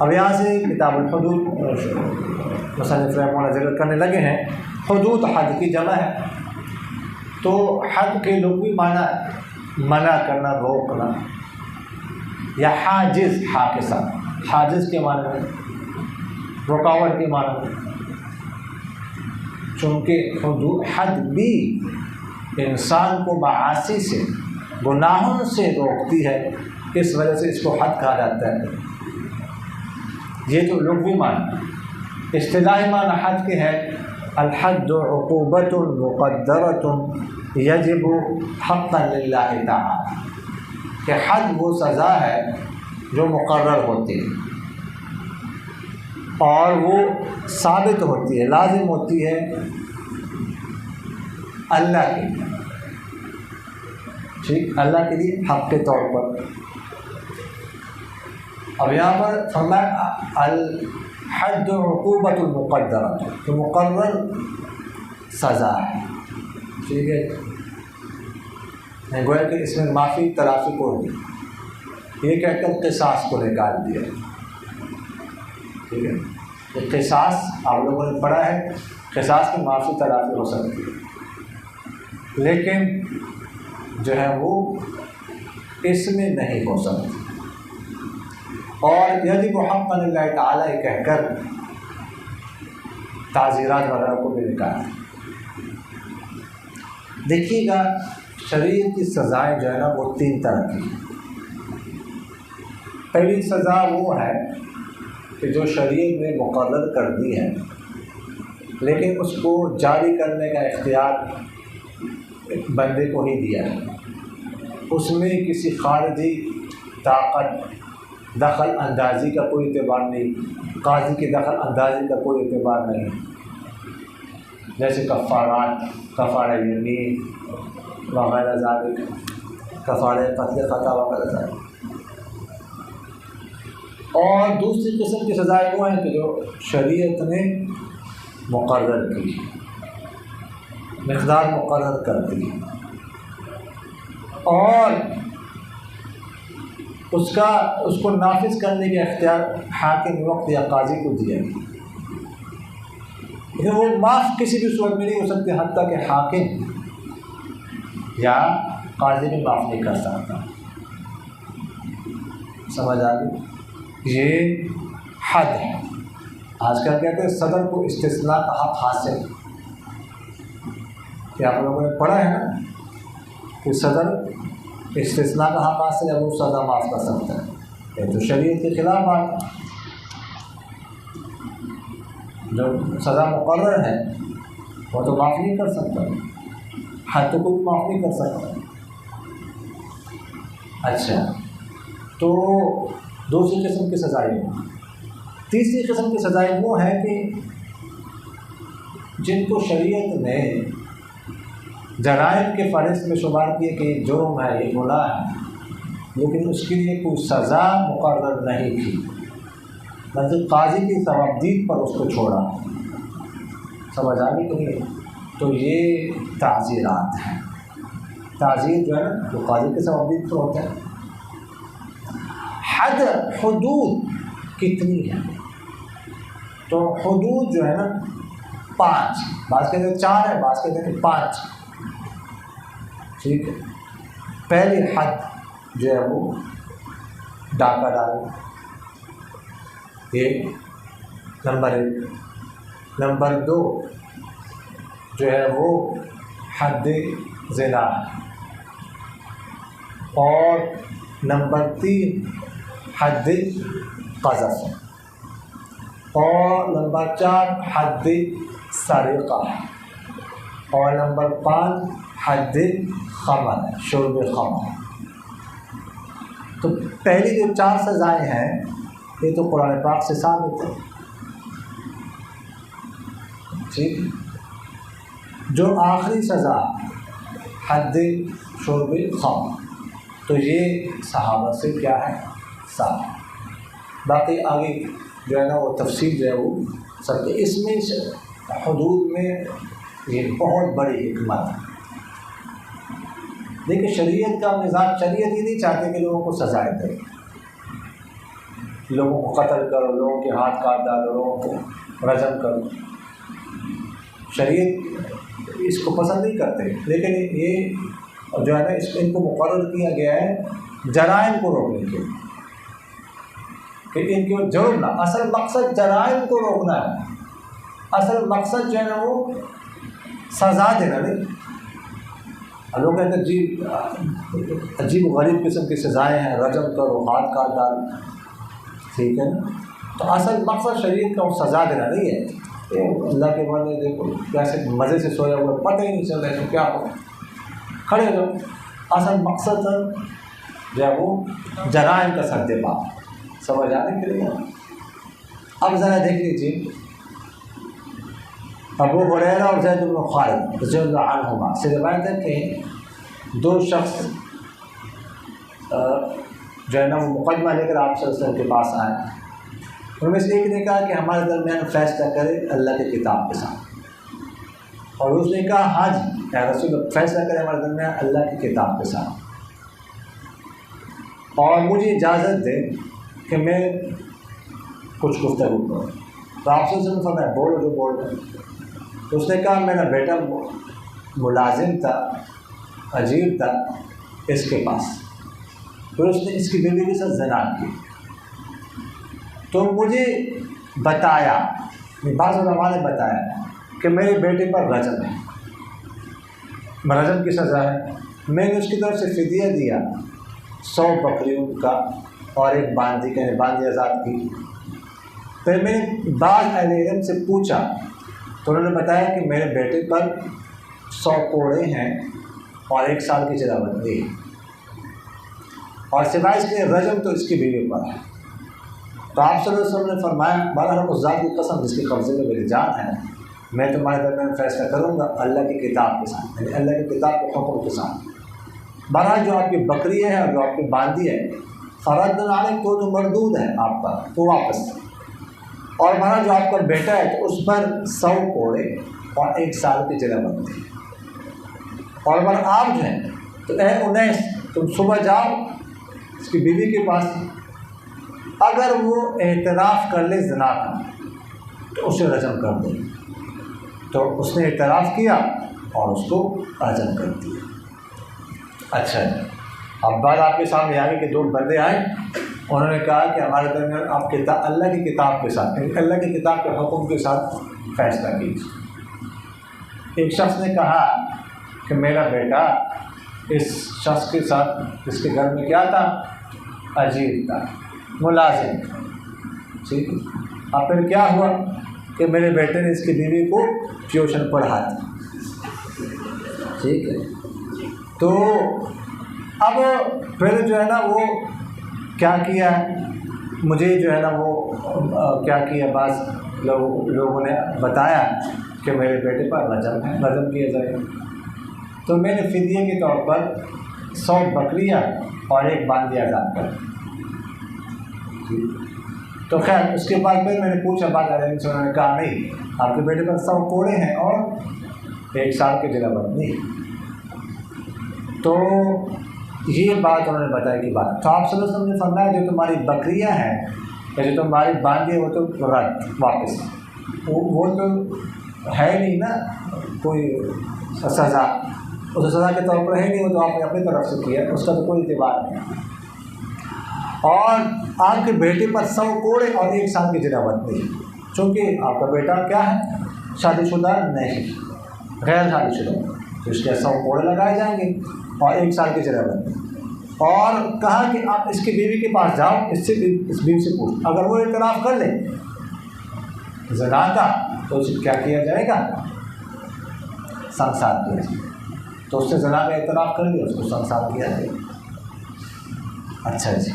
اب یہاں سے کتاب الحدود مصنف رحمہ اللہ ذکر کرنے لگے ہیں۔ حدود حد کی جمع ہے، تو حد کے لغوی معنی منع کرنا، روکنا، یا حاجز، ہا کے ساتھ حاجز کے معنی میں، رکاوٹ کے معنی میں، چونکہ حدود حد بھی انسان کو معاصی سے، گناہوں سے روکتی ہے، اس وجہ سے اس کو حد کہا جاتا ہے۔ یہ تو لغوی معنی۔ اصطلاحی معنی حد کے ہے الحد عقوبۃ مقدرۃ یجب حقا للہ تعالی، کہ حد وہ سزا ہے جو مقرر ہوتی ہے اور وہ ثابت ہوتی ہے، لازم ہوتی ہے اللہ کی، ٹھیک، اللہ کے لیے حق کے طور پر۔ اب یہاں پر فرمایا الحد عقوبۃ المقدرہ، تو مقرر سزا ہے، ٹھیک ہے، گویا کہ اس میں معافی تلافی کو یہ کہہ کر قصاص کو نکال دیا، ٹھیک ہے۔ یہ قصاص آپ لوگوں نے پڑھا ہے، قصاص کی معافی تلافی ہو سکتی ہے، لیکن جو ہے وہ اس میں نہیں ہو سکتی، اور یجب حقا للہ تعالی کہہ کر تعزیرات وغیرہ کو بھی نکالا۔ دیکھیے گا شریعت کی سزائیں جو ہے نا وہ 3 طرح کی ہیں۔ پہلی سزا وہ ہے کہ جو شریعت نے مقرر کر دی ہے، لیکن اس کو جاری کرنے کا اختیار بندے کو ہی دیا ہے، اس میں کسی خارجی طاقت دخل اندازی کا کوئی اعتبار نہیں، قاضی کی دخل اندازی کا کوئی اعتبار نہیں، جیسے کفارات، کفارہ یمین وغیرہ ذالک، کفارہ قتل خطا وغیرہ ذالک۔ اور دوسری قسم کی سزائیں وہ ہیں کہ جو شریعت نے مقرر کی، مقدار مقرر کر دی اور اس کو نافذ کرنے کا اختیار حاکم وقت یا قاضی کو دیا گیا، لیکن وہ معاف کسی بھی صورت میں نہیں ہو سکتے حتیٰ کہ حاکم یا قاضی بھی معاف نہیں کر سکتا۔ سمجھ آ گئی؟ یہ حد ہے۔ آج کل کہتے ہیں صدر کو استثناء کا حق حاصل، کہ آپ لوگوں نے پڑھا ہے نا کہ صدر استثناء کا حق حاصل ہے، وہ سزا معاف کر سکتا ہے۔ یہ تو شریعت کے خلاف بات ہے۔ جو سزا مقرر ہے وہ تو معاف نہیں کر سکتا، حد تو کوئی معاف نہیں کر سکتا۔ اچھا، تو دوسری قسم کی سزائیں ہیں۔ تیسری قسم کی سزائیں وہ ہیں کہ جن کو شریعت نے جرائم کے فہرست میں شمار کیے کہ یہ جرم ہے، یہ گناہ ہے، لیکن اس کے لیے کوئی سزا مقرر نہیں کی، بلکہ قاضی کی ثوابدید پر اس کو چھوڑا۔ سمجھ آ گئی کہ نہیں؟ تو یہ تعزیرات ہیں۔ تعزیر جو ہے نا وہ قاضی کے ثوابدید پر ہوتا ہے۔ حد، حدود کتنی ہے؟ تو حدود جو ہے نا 5، بعض کہتے ہیں 4 ہے، بعض کہتے ہیں 5۔ ٹھیک ہے، پہلی حد جو ہے وہ ڈاکہ ڈالنا، یہ نمبر 1۔ نمبر 2 جو ہے وہ حد زنا ہے، اور نمبر 3 حد قذف ہے، اور نمبر 4 حد سرقہ ہے، اور نمبر 5 حد خمر ہے، شرب خمر۔ تو پہلی جو 4 سزائیں ہیں یہ تو قرآن پاک سے ثابت ہے، ٹھیک۔ جو آخری سزا حد شرب خمر، تو یہ صحابہ سے کیا ہے؟ ثابت۔ باقی آگے جو ہے نا وہ تفصیل جو ہے وہ سب کے اس میں حدود میں یہ بہت بڑی حکمت ہے۔ دیکھیں شریعت کا مزاج، شریعت یہ نہیں چاہتے کہ لوگوں کو سزائیں دے، لوگوں کو قتل کرو، لوگوں کے ہاتھ کاٹ ڈالو، لوگوں کو رجم کرو۔ شریعت اس کو پسند نہیں کرتے، لیکن یہ جو ہے نا ان کو مقرر کیا گیا ہے جرائم کو روکنے کے لیے، کہ ان کو جرم نہ، اصل مقصد جرائم کو روکنا ہے، اصل مقصد جو ہے نا وہ سزا دینا نہیں۔ لوگ کہتے ہیں جی عجیب و غریب قسم کی سزائیں ہیں، رجم کرو، ہاتھ کاٹ ڈالو، ٹھیک ہے نا۔ تو اصل مقصد شریعت کا وہ سزا دینا نہیں ہے۔ اللہ کے بندے دیکھو کیسے مزے سے سویا ہوا، پتہ ہی نہیں چل رہا ہے کیا ہو، کھڑے ہو جاؤ۔ اصل مقصد جو ہے وہ جرائم کا سد پاپ، سمجھ آنے کے لیے۔ اب ذرا دیکھ لیجیے ابو ہریرہ اور زید بن خالد رضی اللہ عنہما سے روایت ہے کہ 2 شخص جو ہے نا وہ مقدمہ لے کر آپ صلی اللہ علیہ وسلم کے پاس آئے۔ ان میں سے ایک نے کہا کہ ہمارے درمیان فیصلہ کرے اللہ کی کتاب کے ساتھ، اور اس نے کہا ہاں جی اے رسول اللہ، فیصلہ کرے ہمارے درمیان اللہ کی کتاب کے ساتھ، اور مجھے اجازت دے کہ میں کچھ گفتگو کروں۔ تو آپ صلی اللہ علیہ وسلم نے فرمایا بولو جو بول رہے۔ تو اس نے کہا میرا بیٹا ملازم تھا، اجیر تھا اس کے پاس، پھر اس نے اس کی بیوی کے ساتھ زنا کی، تو مجھے بتایا، بعض علماء نے بتایا کہ میرے بیٹے پر رجم ہے، رجم کی سزا ہے۔ میں نے اس کی طرف سے فدیہ دیا 100 بکریوں کا اور ایک باندی کا، باندی آزاد کی۔ پھر میں نے بعض اہل علم سے پوچھا تو انہوں نے بتایا کہ میرے بیٹے پر 100 کوڑے ہیں اور 1 سال کی سزا بندی ہے، اور سوائے اس کے رجم تو اس کی بیوی پر ہے۔ تو آپ صلی اللہ علیہ وسلم نے فرمایا بہرحال اس ذات کی قسم جس کے قبضے میں میری جان ہے، میں تمہارے درمیان فیصلہ کروں گا اللہ کی کتاب کے ساتھ، یعنی اللہ کی کتاب کے حکم کے ساتھ۔ بہرحال جو آپ کی بکری ہے اور جو آپ کی باندی ہے فرد علیک، تو جو مردود ہے آپ پر تو واپس، اور بہرحال جو آپ کا بیٹا ہے تو اس پر 100 کوڑے اور 1 سال کی جلا بندی ہے۔ اور اگر آپ جو ہیں تو اے انیس تم صبح جاؤ اس کی بیوی کے پاس، اگر وہ اعتراف کر لے زنا کا تو اسے رجم کر دے۔ تو اس نے اعتراف کیا اور اس کو رجم کر دیا۔ اچھا اب بات آپ کے سامنے آ گئی کہ دو بندے آئے، انہوں نے کہا کہ ہمارے درمیان آپ اللہ کی کتاب کے ساتھ، اللہ کی کتاب کے حکم کے ساتھ فیصلہ کیجیے۔ ایک شخص نے کہا کہ میرا بیٹا اس شخص کے ساتھ، اس کے گھر میں کیا تھا، اجیر تھا، ملازم تھا، ٹھیک ہے۔ اب پھر کیا ہوا کہ میرے بیٹے نے اس کی بیوی کو ٹیوشن پڑھا تھا، ٹھیک ہے۔ تو اب پھر جو ہے نا وہ کیا کیا، مجھے جو ہے نا وہ کیا کیا، بعض لوگوں نے بتایا کہ میرے بیٹے پر رجم کیا جائے۔ تو میں نے فدیے کے طور پر 100 بکریاں اور ایک باندھی آزاد کر دی۔ تو خیر اس کے بعد پھر میں نے پوچھا بات علیہ سے، انہوں نے کہا نہیں، آپ کے بیٹے پر 100 کوڑے ہیں اور 1 سال کے جلا بندی۔ تو یہ بات انہوں نے بتائی کہ بات، تو آپ صلی اللہ علیہ وسلم نے فرمایا جو تمہاری بکریاں ہیں یا جو تمہاری باندھی وہ تو رد واپس، وہ تو ہے نہیں نا کوئی سزا، اس سزا کے طور پر ہے نہیں، وہ تو آپ نے اپنی طرف سے کیا، اس کا تو کوئی اعتبار نہیں۔ اور آپ کے بیٹے پر 100 کوڑے اور 1 سال کی جلا بندی، چونکہ آپ کا بیٹا کیا ہے، شادی شدہ نہیں، غیر شادی شدہ، تو اس کے 100 کوڑے لگائے جائیں گے اور 1 سال کی جلا بندی۔ اور کہا کہ آپ اس کی بیوی کے پاس جاؤ، اس بیوی سے پوچھ، اگر وہ اعتراف کر لے زنا کا تو اسے کیا کیا جائے گا، سنسار کیا جائے گا۔ تو اس سے زنا کا اعتراف کر لیا، اس کو سنسار کیا جائے گا۔ اچھا جی،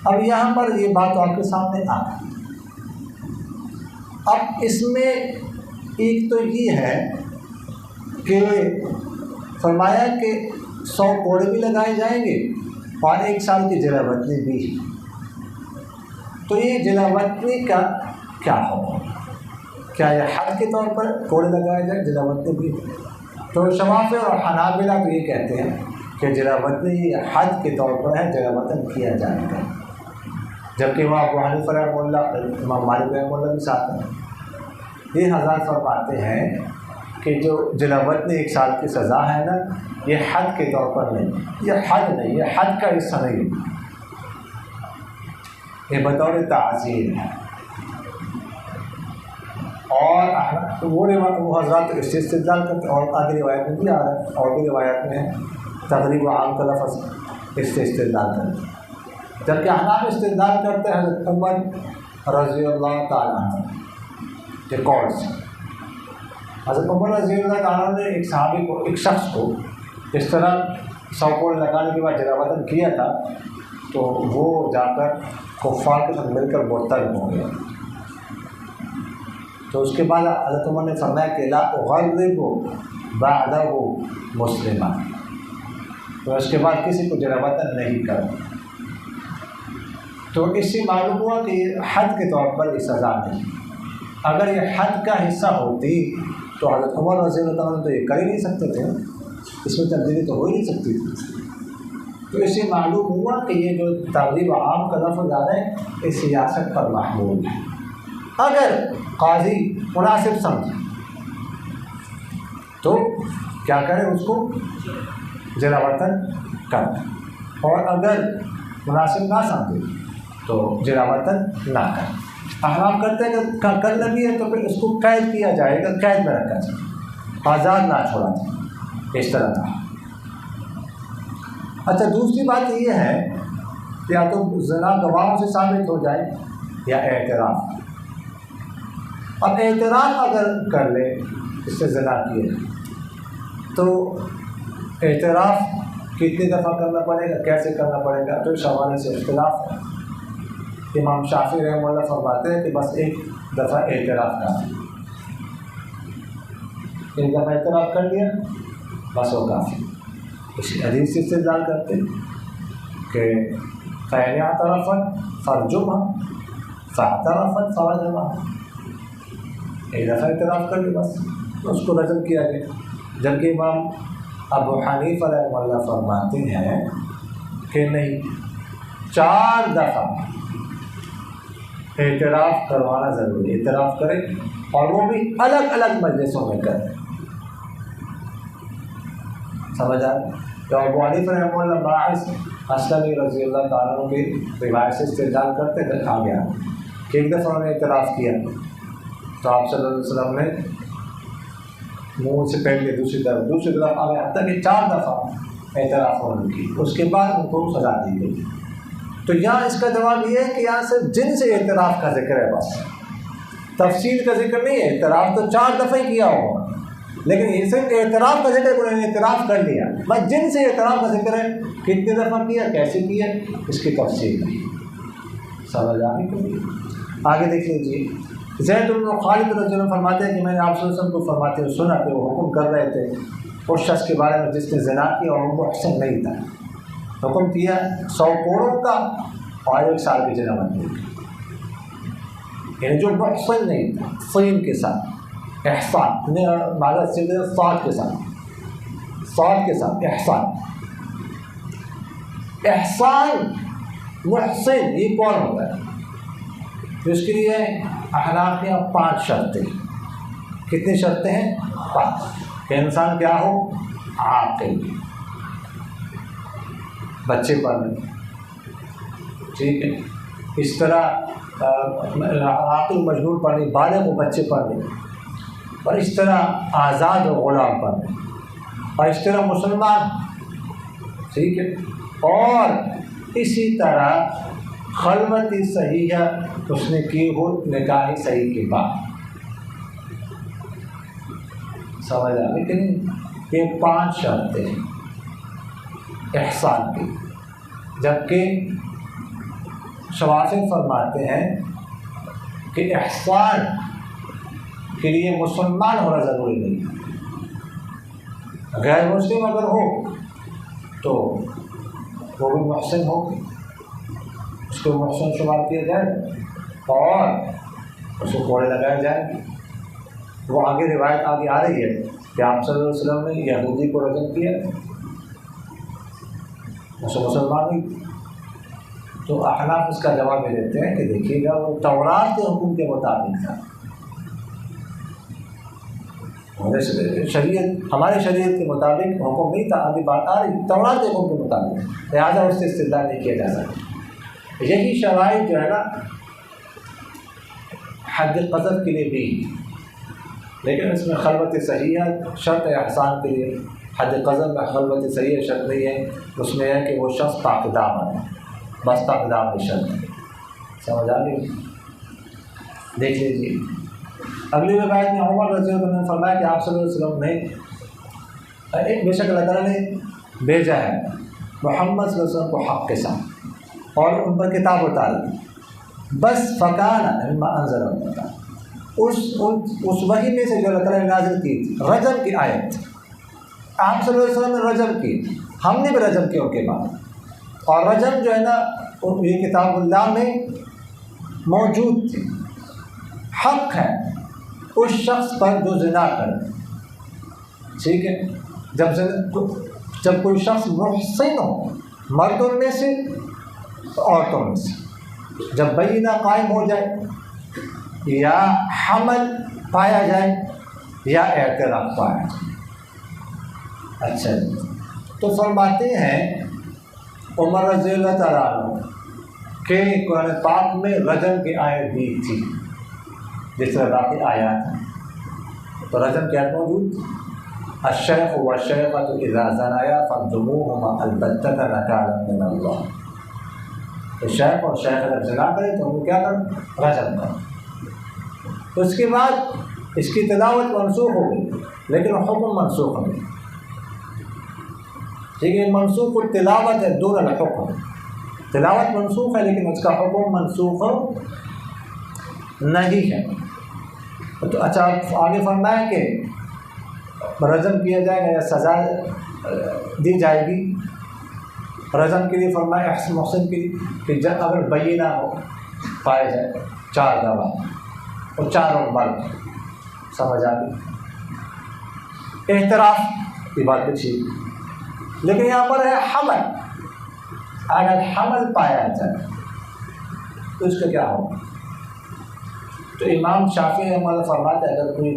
اب یہاں پر یہ بات تو آپ کے سامنے آ گئی۔ اب اس میں ایک تو یہ ہے کہ فرمایا کہ 100 کوڑے بھی لگائے جائیں گے اور 1 سال کی جلا وطنی بھی۔ تو یہ جلا وطنی کا کیا ہوگا، کیا یہ حد کے طور پر کوڑے لگائے جائیں جلا وطنی بھی؟ تو شوافی اور حنابلہ تو یہ کہتے ہیں کہ جلا وطنی حد کے طور پر ہے، جلا وطن کیا جائے گا، جبکہ وہاں ابو حنیفہ رحمہ اللہ، امام مالک رحمہ اللہ بھی ساتھ ہیں۔ یہ حضرات فرماتے ہیں کہ جو جلا وطنی 1 سال کی سزا ہے نا، یہ حد کے طور پر نہیں، یہ حد نہیں، یہ حد کا حصہ نہیں، یہ بطور تعزیر ہے۔ اور وہ حضرات اس سے استدلال کرتے ہیں، اور آگے روایت میں بھی آ رہا ہے، اور بھی روایت میں تقریب و عام کا لفظ اس سے استدلال کرتے ہیں، جبکہ احناف استدلال کرتے ہیں حضرت عمر رضی اللہ تعالیٰ عنہ کے قول سے۔ حضرت عمر رضی اللہ تعالیٰ نے ایک صحابی کو، ایک شخص کو اس طرح 100 کوڑے لگانے کے بعد جلا وطن کیا تھا، تو وہ جا کر کفار کے ساتھ مل کر مرتد ہو گیا۔ تو اس کے بعد حضرت عمر نے فرمایا کہ لا اغرب بعدہ مسلمہ، تو اس کے بعد کسی کو جلا وطن نہیں کر۔ تو اس سے معلوم ہوا کہ یہ حد کے طور پر یہ سزا نہیں، اگر یہ حد کا حصہ ہوتی تو حضرت عمر رضی اللہ عنہ تو یہ کر ہی نہیں سکتے تھے، اس میں تبدیلی تو ہو ہی نہیں سکتی تھی۔ تو اس سے معلوم ہوا کہ یہ جو تغریب عام کا لفظ آ رہا ہے اس سیاست پر محمول ہے۔ اگر قاضی مناسب سمجھے تو کیا کرے، اس کو جلا وطن کر، اور اگر مناسب نہ سمجھے تو جلا وطن نہ کرے۔ احناف کرتے ہیں کہ کرنا بھی ہے تو پھر اس کو قید کیا جائے گا، قید میں رکھا جائے، آزاد نہ چھوڑا جائے، اس طرح کا۔ اچھا دوسری بات یہ ہے کہ یا تو زنا گواہوں سے ثابت ہو جائے یا اعتراف۔ اب اعتراف اگر کر لے اس سے زنا کیے تو اعتراف کتنی دفعہ کرنا پڑے گا، کیسے کرنا پڑے گا، تو اس حوالے سے اختلاف ہے۔ امام شافعی رحمہ اللہ فرماتے ہیں کہ بس 1 دفعہ اعتراف کافی، 1 دفعہ اعتراف کر لیا بس وہ کافی۔ اس حدیث سے استدلال کرتے ہیں کہ فَإِنِ اعْتَرَفَتْ فَارْجُمْهَا فَاعْتَرَفَتْ فَرَجَمَهَا، 1 دفعہ اعتراف کر لیا بس اس کو رجم کیا گیا۔ جبکہ امام ابو حنیفہ رحمہ اللہ فرماتے ہیں کہ نہیں، 4 دفعہ اعتراف کروانا ضروری ہے، اعتراف کریں اور وہ بھی الگ الگ مجلسوں میں کریں. سمجھ آئے؟ تو ابو حنیفہ رحمہ اللہ باعث اسلمی رضی اللہ تعالیٰ عنہ کی روایت سے استدلال کرتے دیکھا گیا کہ ایک دفعہ انہوں نے اعتراف کیا تو آپ صلی اللہ علیہ وسلم نے منہ سے پھینک کے دوسری طرف آ گیا، حتیٰ کہ 4 دفعہ اعتراف انہوں نے کی، اس کے بعد ان کو سزا دی گئی. تو یہاں اس کا جواب یہ ہے کہ یہاں صرف جن سے اعتراف کا ذکر ہے، بس تفصیل کا ذکر نہیں ہے. اعتراف تو 4 دفعہ ہی کیا ہوگا، لیکن یہ صرف اعتراف کا ذکر ہے، انہوں نے اعتراف کر لیا. بس جن سے اعتراف کا ذکر ہے، کتنے دفعہ کیا، کیسے کیا، اس کی تفصیل نہیں. سمجھ آ گئی؟ آگے دیکھ لیجیے. زید بن خالد رضی اللہ عنہ فرماتے ہیں کہ میں نے آپ صلی اللہ علیہ وسلم کو فرماتے ہوئے سنا کہ وہ حکم کر رہے تھے اس شخص کے بارے میں جس نے زنا کیا اور ان کو محسن نہیں تھا. حکم کیا 100 کوڑوں کا اور 1 سال کی جزا بندی کی. یعنی جو محسن نہیں تھا، صین کے ساتھ احسان، معذرت سے صاد کے ساتھ احسان. احسان محسن یہ کون ہوتا ہے؟ تو اس کے لیے احناف کے 5 شرطیں. کتنی شرطیں ہیں؟ 5. کہ انسان کیا ہو؟ عاقل، بچے پڑھنے، ٹھیک ہے. اس طرح عاقل مجنون پڑھنے، بالغ و بچے پڑھنے، اور اس طرح آزاد و غلام پڑھنے، اور اس طرح مسلمان، ٹھیک ہے. اور اسی طرح خلوتی صحیحہ اس نے کی ہو نکاح صحیح کے بعد. سمجھ آ گئی کہ نہیں؟ یہ 5 شرطیں ہیں احسان کی. جبکہ شوافی فرماتے ہیں کہ احسان کے لیے مسلمان ہونا ضروری نہیں ہے. غیر مسلم اگر ہو تو وہ بھی محسن ہو، اس کو محسن شمار کیا جائے اور اس کو کوڑے لگائے جائیں. وہ آگے روایت آگے آ رہی ہے کہ آپ صلی اللہ علیہ وسلم نے یہودی کو رجم کیا، مسلمان نہیں. تو احناف اس کا جواب یہ دیتے ہیں کہ دیکھیے گا وہ تورات کے حکم کے مطابق تھا. شریعت، ہمارے شریعت کے مطابق حکم نہیں تھا. ابھی بات آ رہی تورات کے حکم کے مطابق، لہٰذا اس سے استدلال نہیں کیا جا سکتا. یہی شرائط جو ہے نا حد قذف کے لیے بھی، لیکن اس میں خلوت صحیحہ شرط ہے. احسان کے لیے حد قذف میں خلوت صحیحہ شرط نہیں ہے، اس میں ہے کہ وہ شخص پاکدام ہے، بس پاکدام کی شرط ہے. سمجھ آ گئی؟ دیکھ لیجیے اگلی روایت میں عمر رضی اللہ عنہ نے فرمایا کہ آپ صلی اللہ علیہ وسلم نے ایک بے شک اللہ تعالیٰ نے بھیجا ہے محمد صلی اللہ علیہ وسلم کو حق کے ساتھ اور ان پر کتاب اتاری. بس فکان مما انزل اللہ، اس وحی میں سے جو اللہ تعالیٰ نے نازل کی تھی رجم کی آیت. آپ صلی اللہ علیہ وسلم نے رجم کی، ہم نے بھی رجم کی ان کے بعد. اور رجم جو ہے نا یہ کتاب اللہ میں موجود تھی. حق ہے اس شخص پر جو زنا کرے، ٹھیک ہے. جب کوئی شخص محسن ہو، مردوں میں سے عورتوں میں سے، جب بینہ قائم ہو جائے یا حمل پایا جائے یا اعتراف پایا جائے. اچھا تو فرماتے ہیں عمر رضی اللہ تعالیٰ عنہ کہ قرآن پاک میں رجم کی آیت بھی تھی جس طرح باقی آیات ہیں. تو رجم کی آیت موجود تھی. الشیخ والشیخۃ اذا زنایا فارجموہما البتۃ نکالا من اللہ. تو شیخ اور شیخ اگر زنا کرے تو ان کو کیا کریں؟ رجم کریں. اس کے بعد اس کی تلاوت منسوخ ہو گئی لیکن حکم منسوخ ہو گئی. ٹھیک ہے، منسوخ التلاوت ہے دون الحکم. تلاوت منسوخ ہے لیکن اس کا حکم منسوخ نہیں ہے. تو اچھا آگے فرمایا کہ رجم کیا جائے گا یا سزا دی جائے گی. رجم کے لیے فرمایا احسن محسن کے لیے کہ جب اگر بینہ ہو پائے جائے 4 گواہ اور 4 مرد. سمجھ آ گئی؟ اعتراف یہ بات بھی ٹھیک، لیکن یہاں پر ہے حمل، اگر حمل پایا جائے تو اس کا کیا ہوگا؟ تو امام شافعی رحمۃ اللہ فرماتے ہیں اگر کوئی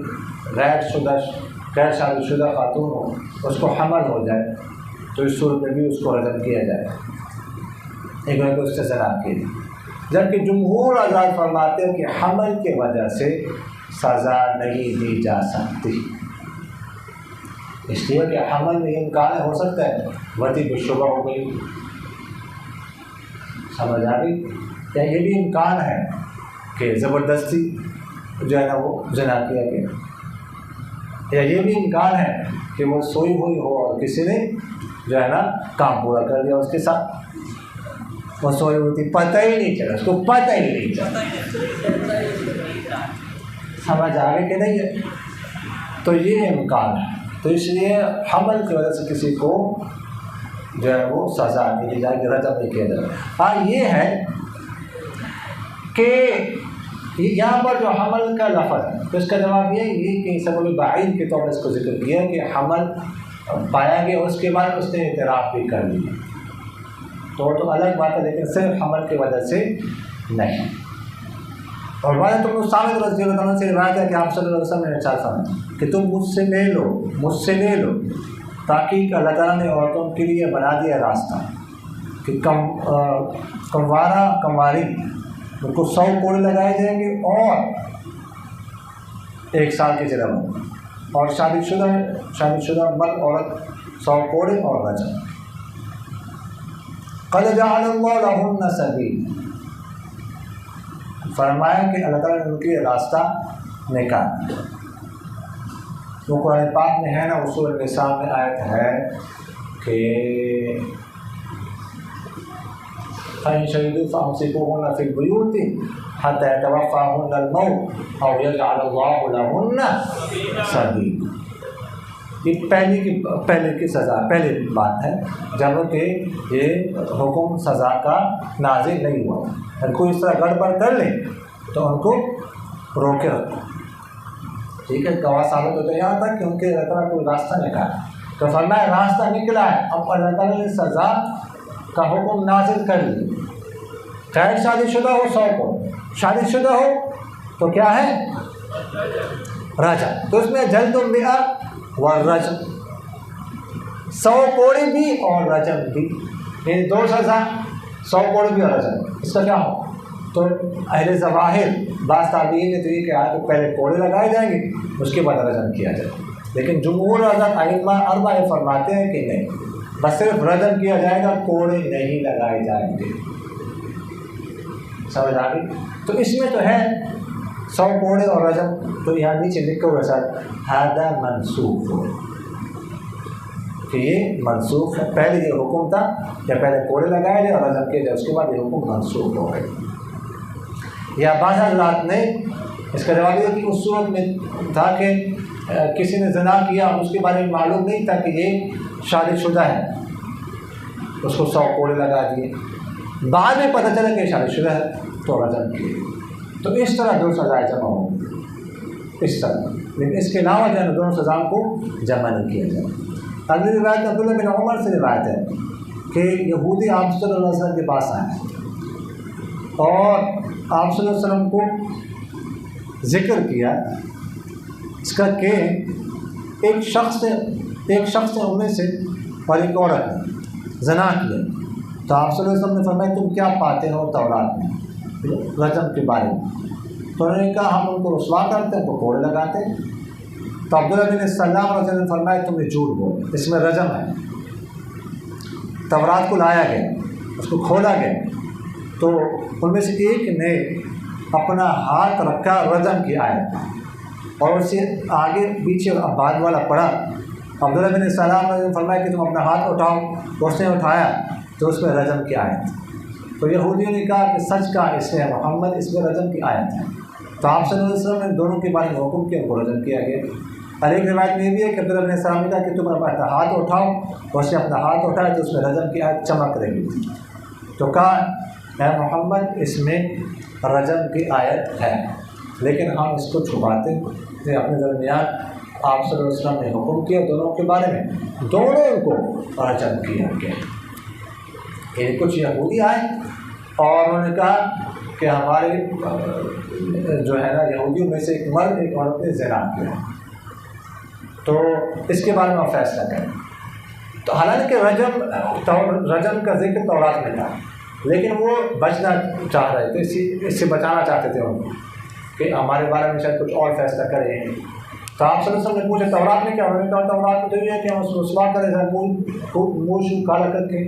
غیر شادی شدہ خاتون ہو، اس کو حمل ہو جائے تو اس صورت میں بھی اس کو رجم کیا جائے، ایک بار کو اس سے زنا کی، جبکہ جمہور حضرات فرماتے ہیں کہ حمل کی وجہ سے سزا نہیں دی جا سکتی، اس لیے کہ حمل میں امکان ہو سکتا ہے وطی بشبہ ہو گئی، سمجھ آ گئی، یا یہ بھی امکان ہے کہ زبردستی جو ہے نا وہ زنا کیا گیا، یا یہ بھی امکان ہے کہ وہ سوئی ہوئی ہو اور کسی نے جو ہے نا کام پورا کر دیا اس کے ساتھ، وہ سوئی ہوئی تھی پتہ ہی نہیں چلا، اس کو پتہ ہی نہیں چلا، سمجھ آ گئی کہ نہیں ہے؟ تو یہ امکان ہے، تو اس لیے حمل کی وجہ سے کسی کو جو ہے وہ سزا نہیں دی جائے گی، رجم نہیں کیا جائے گا۔ ہاں یہ ہے کہ یہاں پر جو حمل کا لفظ ہے تو اس کا جواب یہ کہ سبب بعید کے طور پر اس کو ذکر کیا کہ حمل پایا گیا، اس کے بعد اس نے اعتراف بھی کر لیا، تو الگ بات ہے، لیکن صرف حمل کی وجہ سے نہیں۔ اور بعد تم ثابت رضی اللہ عنہ سے روایت ہے کہ آپ صلی اللہ علیہ وسلم نے ارشاد فرمایا کہ تم مجھ سے لے لو تاکہ اللہ تعالیٰ نے عورتوں کے لیے بنا دیا راستہ کہ کمواری ان کو 100 کوڑے لگائے جائیں گے اور 1 سال کے جرم، اور شادی شدہ مرد عورت 100 کوڑے اور رجم۔ قد جعل اللہ لہن سبیل، فرمایا کہ اللہ تعالیٰ نے ان کے لیے راستہ نکالا۔ وہ قرآن پاک میں ہے نا، اصول النساء میں آیت ہے کہ فَإِن شَهِدُوا فَأَمْسِكُوهُنَّ فِي الْبُيُوتِ حَتَّى يَتَوَفَّاهُنَّ الْمَوْتُ أَوْ يَجْعَلَ اللَّهُ لَهُنَّ سَبِيلًا۔ یہ پہلے کی سزا، پہلی بات ہے جب کہ یہ حکم سزا کا نازل نہیں ہوا، اگر کوئی اس طرح گڑبڑ کر لے تو ان کو روکے رکھو، ٹھیک ہے، گواہ ثابت ہوتا ہے یہاں تک کہ ان کے اللہ تعالیٰ کوئی راستہ نکالا، تو فرمایا راستہ نکلا ہے، اب اللہ تعالیٰ نے سزا کا حکم نازل کر لیا، غیر شادی شدہ ہو 100 کو، شادی شدہ ہو تو کیا ہے رجم، تو اس میں جلد المئہ والرجم، 100 کوڑے بھی اور رجم بھی، یہ 2 سزا، 100 کوڑے بھی اور رجم، اس کا کیا ہو؟ تو اہل ظواہر بعض تابعین نے تو یہ کہا کہ پہلے کوڑے لگائے جائیں گے اس کے بعد رجم کیا جائے، لیکن جمہور حضرات ائمہ اربعہ فرماتے ہیں کہ نہیں، بس صرف رجم کیا جائے گا، کوڑے نہیں لگائے جائیں گے، سمجھ آ گئی؟ تو اس میں تو ہے 100 کوڑے اور رجم، تو یہاں نیچے لکھا ہوا ساتھ ہذا منسوخ ہو کہ یہ منسوخ ہے، پہلے یہ حکم تھا کہ پہلے کوڑے لگائے جائے اور رجم کیا جائے، اس کے بعد یہ حکم منسوخ ہو گئے۔ یا بعض حضرات نے اس کا جواب دیا کہ اس صورت میں تھا کہ کسی نے زنا کیا، اس کے بارے میں معلوم نہیں تھا کہ یہ شادی شدہ ہے، اس کو 100 کوڑے لگا دیے، بعد میں پتہ چلا کہ شادی شدہ ہے تو رجم کیے، تو اس طرح 2 سزائیں جمع ہوں گی اس طرح، لیکن اس کے علاوہ جو ہے دونوں سزاؤں کو جمع نہیں کیا جائے۔ اگلی روایت عبداللہ بن عمر سے روایت ہے کہ یہودی آپ صلی اللہ علیہ وسلم کے پاس آئے اور آپ صلی اللہ علیہ وسلم کو ذکر کیا اس کا کہ ایک شخص نے ان میں سے اور ایک عورت نے زنا کیا، تو آپ صلی اللہ علیہ وسلم نے فرمایا تم کیا پاتے ہو تورات میں رجم کے بارے میں؟ تو انہوں نے کہا ہم ان کو رسوا کرتے ہیں، ان کو کوڑے لگاتے ہیں۔ تو عبداللہ بن سلام رضی اللہ عنہ نے فرمایا تم نے جھوٹ بولے، اس میں رجم ہے۔ تورات کو لایا گیا، اس کو کھولا گیا، تو ان میں سے ایک نے اپنا ہاتھ رکھا رجم کی آیت، اور اسے آگے پیچھے بعد والا پڑھا۔ عبداللہ بن سلام نے فرمایا کہ تم اپنا ہاتھ اٹھاؤ، تو اس نے اٹھایا تو اس میں رجم کی آیت، تو یہودیوں نے کہا کہ سچ کا اس میں محمد، اس میں رجم کی آیت ہے، تو آپ صلی اللہ علیہ وسلم نے دونوں کے بارے میں حکم کیا، ان کو رجم کیا گیا۔ اور ایک روایت میں یہ بھی ہے کہ عبداللہ بن سلام نے کہا کہ تم اپنا ہاتھ اٹھاؤ، اور اس نے اپنا ہاتھ اٹھایا تو اس میں رجم کی آیت چمک رہی تھی، تو کہا اے محمد اس میں رجم کی آیت ہے، لیکن ہم اس کو چھپاتے ہیں، اپنے درمیان آپ صلی اللہ علیہ وسلم نے حکم کیا دونوں کے بارے میں، دونوں کو رجم کیا گیا۔ یعنی کچھ یہودی آئے اور انہوں نے کہا کہ ہمارے جو ہے نا یہودیوں میں سے ایک مرد ایک عورت نے زنا کیا، تو اس کے بارے میں فیصلہ کریں۔ تو حالانکہ رجم کا ذکر تورات میں تھا، لیکن وہ بچنا چاہ رہے تھے، اس سے بچانا چاہتے تھے ان کہ ہمارے بارے میں شاید کچھ اور فیصلہ کریں۔ تو آپ صلی اللہ علیہ وسلم نے پوچھا تورات میں کیا؟ انہوں نے کہا تورات میں تو یہ ہے کہ ہم رسوا کریں، منہ شو کالا کر کے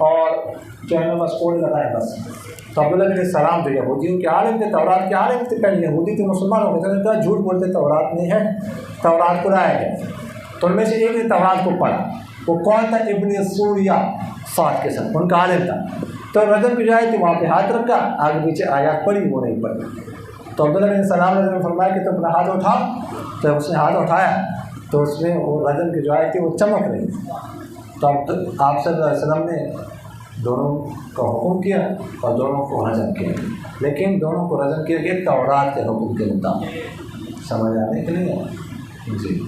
اور چہرے بس کوڑے لگائیں بس۔ تو عبداللہ بن سلام جو یہودیوں کے عالم تھے، تورات کے عالم تھے، پہلے یہودی تھے، مسلمان ہو گئے تھے، کہا جھوٹ بولتے تورات نہیں ہے، تورات کو لایا گیا۔ تو ان میں سے ایک نے تورات کو پڑھا، وہ کون تھا؟ ابن سوریہ صاد کے ساتھ، ان کا عالم تھا۔ تو رجم کی جائے تو وہاں پہ ہاتھ رکھا، آگے پیچھے آیات پڑھی، وہ نہیں پڑھی۔ تو عبداللہ بن سلام نے فرمایا کہ تم اپنا ہاتھ اٹھا، تو اس نے ہاتھ اٹھایا تو اس میں وہ رجم کی جو آیت تھی وہ چمک رہی۔ تو آپ صلی اللہ علیہ وسلم نے دونوں کا حکم کیا اور دونوں کو رجم کیا، لیکن دونوں کو رجم کیا گیا تورات کے حکم کے مطابق۔ سمجھ آنے کے لیے جی